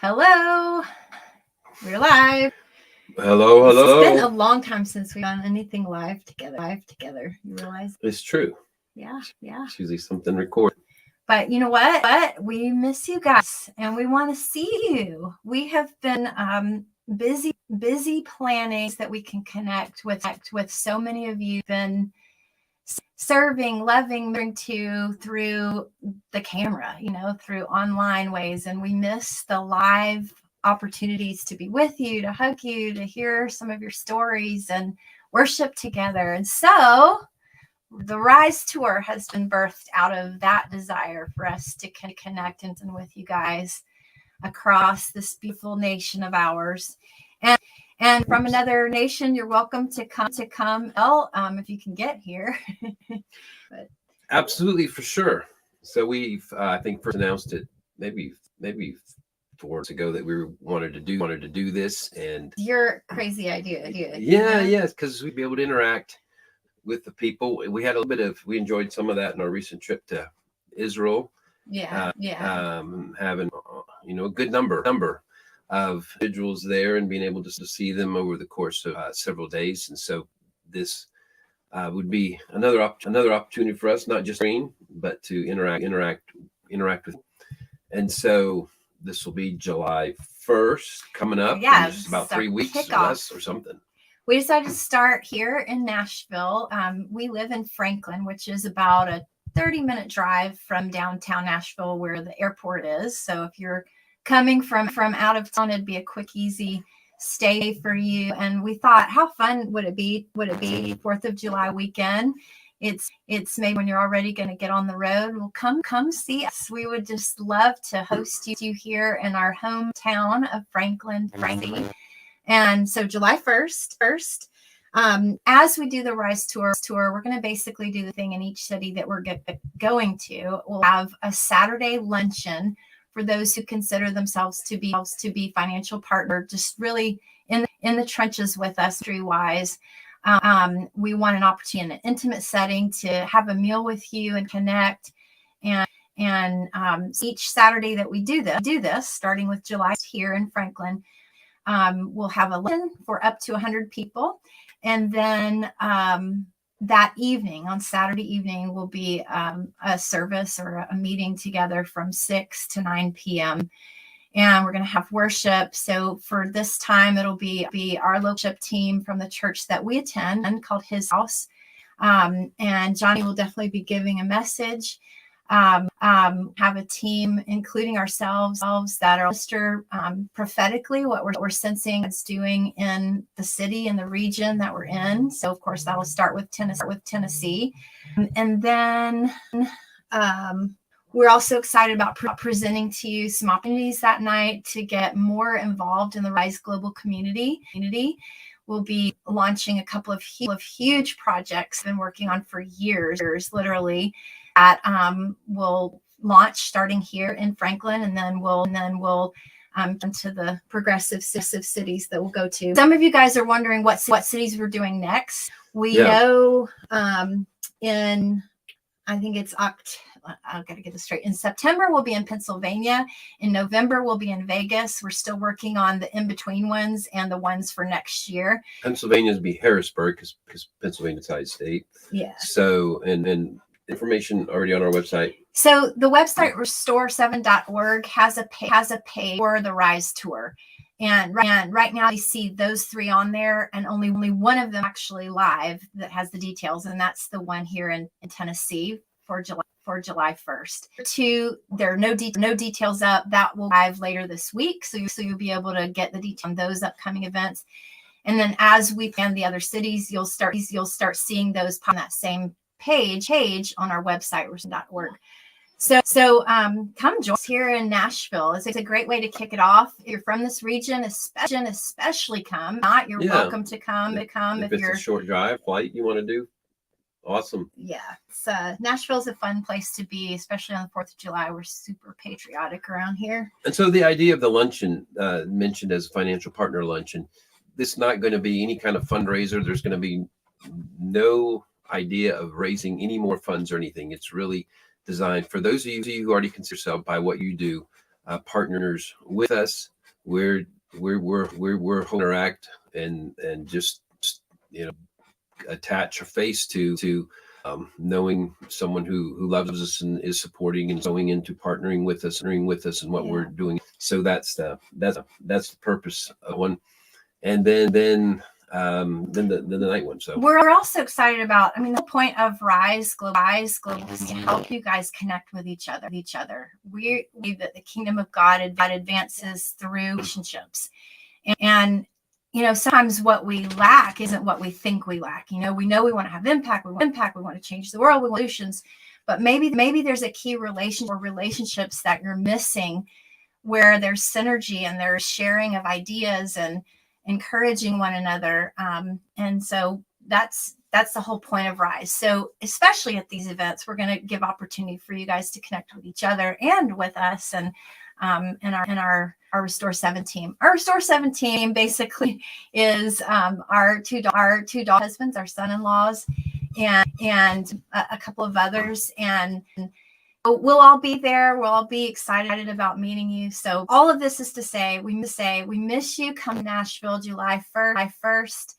Hello, we're live. Hello. It's been a long time since we've done anything live together. You realize? It's true. Yeah. It's usually something recorded. But you know what? We miss you guys, and we want to see you. We have been busy planning that we can connect with so many of you. Been serving, loving to through the camera, through online ways, and we miss the live opportunities to be with you, to hug you, to hear some of your stories and worship together. And so the Rise Tour has been birthed out of that desire for us to connect and with you guys across this beautiful nation of ours. And from another nation, you're welcome to come. If you can get here. But absolutely, for sure. So we've, I think, first announced it maybe 4 months ago that we wanted to do this, and your crazy idea. Yes, because we'd be able to interact with the people. We had a little bit of, we enjoyed some of that in our recent trip to Israel. Having a good number of individuals there and being able to see them over the course of several days. And so this would be another opportunity for us, not just screen, but to interact with. And so this will be July 1st coming up. Yeah, it's about 3 weeks kickoff. or something. We decided to start here in Nashville. We live in Franklin, which is about a 30-minute drive from downtown Nashville, where the airport is. So if you're coming from out of town, it'd be a quick, easy stay for you. And we thought, how fun would it be? 4th of July weekend? It's maybe when you're already going to get on the road. Well, come see us. We would just love to host you here in our hometown of Franklin. And so July 1st, as we do the Rise Tour, we're going to basically do the thing in each city that we're going to. We'll have a Saturday luncheon for those who consider themselves to be financial partner, just really in the trenches with us, wise. We want an opportunity in an intimate setting to have a meal with you and connect. And each Saturday that we do this, starting with July here in Franklin, we'll have a luncheon for up to 100 people. And then that evening, on Saturday evening, will be a service or a meeting together from 6 to 9 p.m. And we're going to have worship. So for this time, it'll be our local worship team from the church that we attend, called His House. And Johnny will definitely be giving a message. Have a team, including ourselves, that are prophetically what we're sensing it's doing in the city and the region that we're in. So of course that will start with Tennessee, and then we're also excited about presenting to you some opportunities that night to get more involved in the Rise Global community. We'll be launching a couple of huge projects I've been working on for years, literally, that will launch starting here in Franklin, and then we'll into the progressive cities that we'll go to. Some of you guys are wondering what cities we're doing next. We know in, I think it's I've got to get this straight. In September, we'll be in Pennsylvania. In November, we'll be in Vegas. We're still working on the in-between ones and the ones for next year. Pennsylvania's be Harrisburg because Pennsylvania's side state. Yeah. So, and information already on our website. So the website restore7.org has a page for the Rise Tour. And right now we see those 3 on there, and only one of them actually live that has the details, and that's the one here in Tennessee for July 1st. 2, there are no details up. That will live later this week, so you'll be able to get the detail on those upcoming events. And then as we plan the other cities, you'll start seeing those on that same page on our website, restore.org. So come join us here in Nashville. It's a great way to kick it off. If you're from this region, especially come. Not, you're welcome to come. If it's a short drive flight you want to do, awesome. Yeah, Nashville's a fun place to be, especially on the 4th of July. We're super patriotic around here. And so the idea of the luncheon, mentioned as a financial partner luncheon, this is not going to be any kind of fundraiser. There's going to be no idea of raising any more funds or anything. It's really designed for those of you who already consider yourself by what you do partners with us. We're holding our act and just attach a face to knowing someone who loves us and is supporting and going into partnering with us and what we're doing. So that's the purpose of one. And then the night one. So we're also excited about, the point of Rise Global is to help you guys connect with each other. We believe that the kingdom of God advances through relationships. And sometimes what we lack isn't what we think we lack. We know we want to have impact. We want to change the world. We want solutions. But maybe there's a key relationship or relationships that you're missing, where there's synergy and there's sharing of ideas and encouraging one another. And so that's the whole point of Rise. So especially at these events, we're going to give opportunity for you guys to connect with each other and with us and our Restore 7 team. Our Restore 7 team basically is our two husbands, our son-in-laws, and a couple of others. And we'll all be there. We'll all be excited about meeting you. So all of this is to say, we miss you. Come to Nashville, July 1st.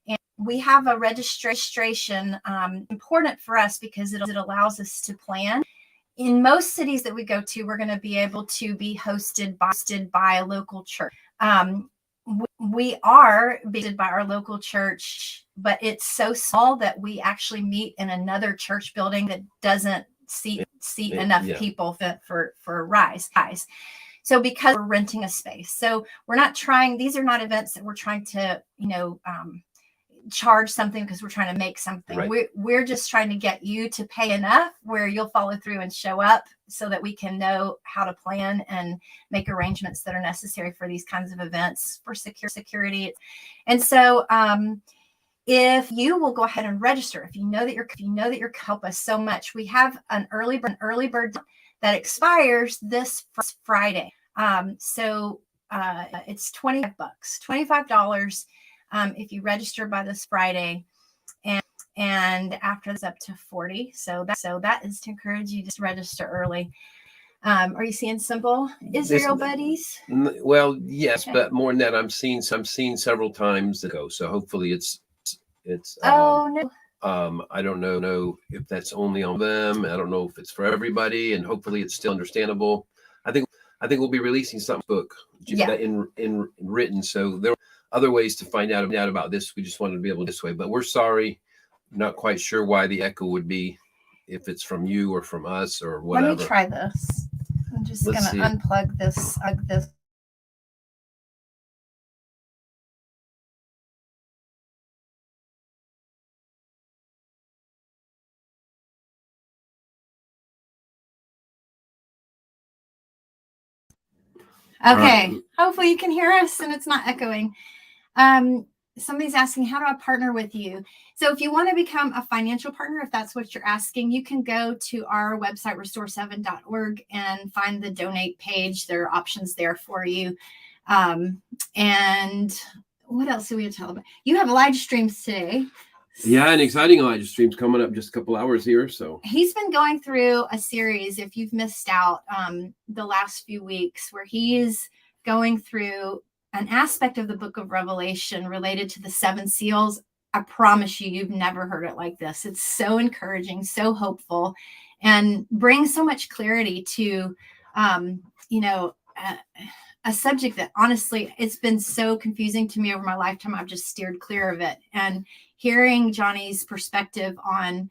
And we have a registration, important for us because it allows us to plan. In most cities that we go to, we're going to be able to be hosted by a local church. We are hosted by our local church, but it's so small that we actually meet in another church building that doesn't seat enough people for Rise. So because we're renting a space, so we're not trying. These are not events that we're trying to charge something because we're trying to make something. Right. We're just trying to get you to pay enough where you'll follow through and show up so that we can know how to plan and make arrangements that are necessary for these kinds of events for security. And so if you will go ahead and register, if you know that you're help us so much, we have an early bird that expires this Friday. So it's $25. If you register by this Friday, and after that's up to $40. So that is to encourage you to register early. Are you seeing Simple Israel buddies? Well, yes, okay. But more than that, I'm seeing several times ago. So hopefully it's. No. I don't know if that's only on them. I don't know if it's for everybody, and hopefully it's still understandable. I think we'll be releasing some book in written. So there. Other ways to find out about this. We just wanted to be able this way, but we're sorry. Not quite sure why the echo would be, if it's from you or from us or whatever. Let me try this. I'm just going to unplug this. Okay. Right. Hopefully you can hear us and it's not echoing. Somebody's asking, how do I partner with you? So if you want to become a financial partner, if that's what you're asking, you can go to our website, restore7.org, and find the donate page. There are options there for you. And what else do we tell about? You have live streams today. Yeah, an exciting live streams coming up just a couple hours here. So he's been going through a series, if you've missed out the last few weeks, where he is going through an aspect of the book of Revelation related to the 7 seals. I promise you've never heard it like this. It's so encouraging, so hopeful, and brings so much clarity to, a subject that honestly, it's been so confusing to me over my lifetime. I've just steered clear of it. And hearing Johnny's perspective on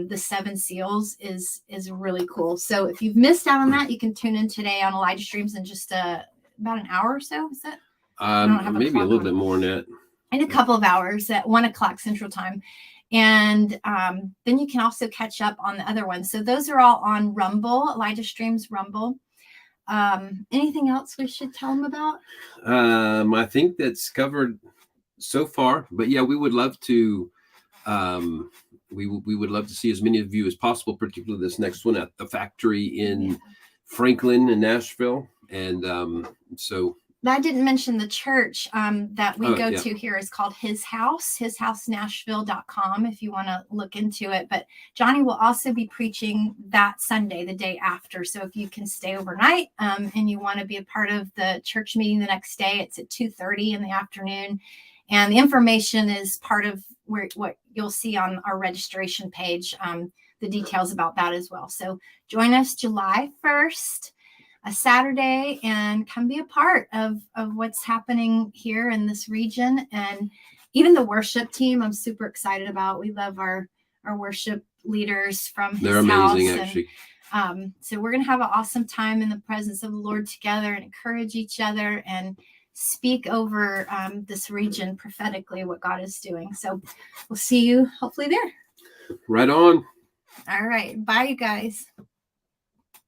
the 7 seals is really cool. So if you've missed out on that, you can tune in today on Elijah Streams in just about an hour or so. Is that? Maybe a little bit more than that. In a couple of hours at 1:00 Central Time. And then you can also catch up on the other ones. So those are all on Rumble, Elijah Streams Rumble. Anything else we should tell them about? I think that's covered so far. But yeah, we would love to. We would love to see as many of you as possible, particularly this next one at the factory in Franklin and Nashville. And so I didn't mention the church that we go yeah. to here is called hishousenashville.com if you want to look into it. But Johnny will also be preaching that Sunday, the day after. So if you can stay overnight and you want to be a part of the church meeting the next day, it's at 2:30 in the afternoon. And the information is part of what you'll see on our registration page, the details about that as well. So join us July 1st. A Saturday, and come be a part of what's happening here in this region. And even the worship team, I'm super excited about. We love our worship leaders from his They're amazing, house. actually. And, so we're going to have an awesome time in the presence of the Lord together and encourage each other and speak over this region prophetically, what God is doing. So we'll see you hopefully there. Right on. All right. Bye, you guys.